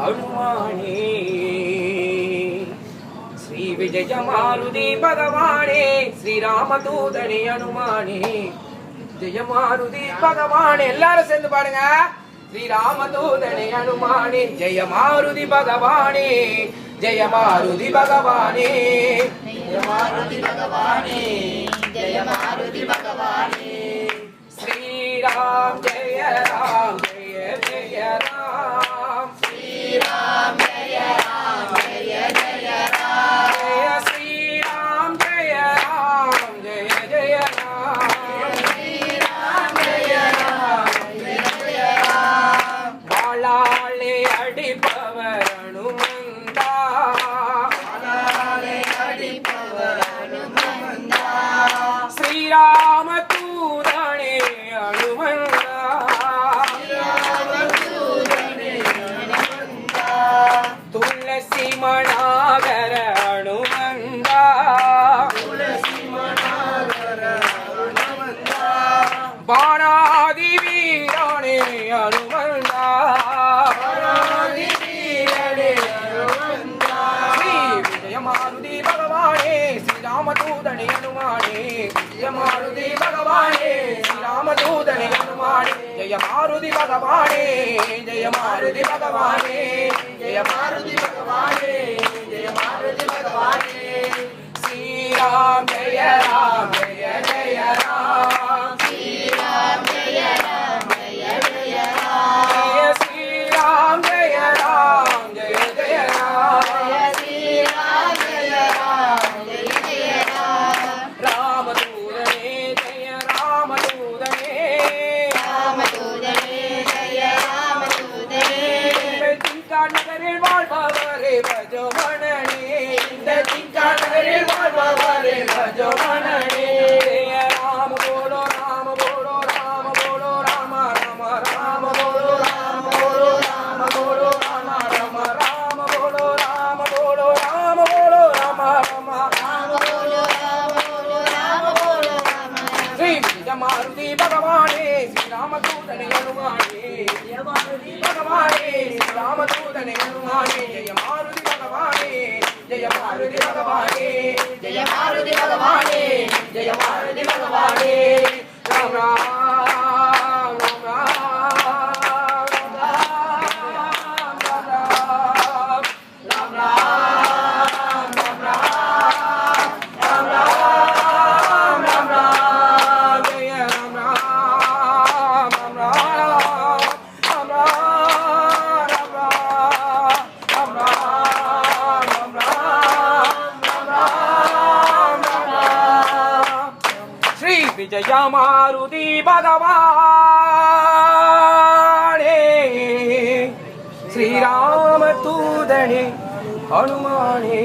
हनुमाने श्री विजय मारुति भगवाने श्री रामदूतने हनुमाने जय मारुति भगवाने எல்லாரும் சேர்ந்து பாடுங்க श्री रामदूतने हनुमाने जय मारुति भगवाने जय मारुति भगवाने जय मारुति भगवाने जय मारुति भगवाने श्री राम जय जय राम श्री राम जय जय राम जय श्री राम जय जय राम श्री राम जय जय राम बालाले अडिपवर हनुमंता बालाले अडिपवर हनुमंता श्री राम तूदणे हनुमंता तुलसी मनागर हनुमंता तुलसी मनागर हनुमंता बाणादि वीरणे हनुमंता बाणादि वीरणे हनुमंता श्री विजय मारुति भगवाने श्री रामदूतने हनुमाने जय मारुति भगवाने श्री रामदूतने हनुमाने जय मारुति भगवाने जय मारुति भगवाने जय मारुति भगवाने जय मारुति भगवाने श्री राम जय जय राम श्री राम जय जय राम श्री राम जय जय राम श्री राम जय जय राम रामदूतने जय रामदूतने रामदूतने जय रामदूतने नगरिल வாழ்பவரே பஜமணனே இந்த திங்கா நகரில் வாழ்பவரே பஜமணனே ராம போலோ ராம போலோ ராம போலோ ராம ராம ராம போலோ ராம போலோ ராம போலோ ராம ராம ராம போலோ ராம போலோ ராம போலோ ராம ராம ராம போலோ ராம போலோ ராம போலோ ராம ஸ்ரீ விஜய மாருதி பகவானே ஸ்ரீ ராமதூதனே ஹனுமானே ஜய மாருதி பகவானே ஸ்ரீ ராமதூதனே हनुमाने जय मारुति भगवाने जय मारुति भगवाने जय मारुति भगवाने जय मारुति भगवाने राम राम राम राम राम विजय मारुति भगवाने श्री राम दूतने हनुमाने।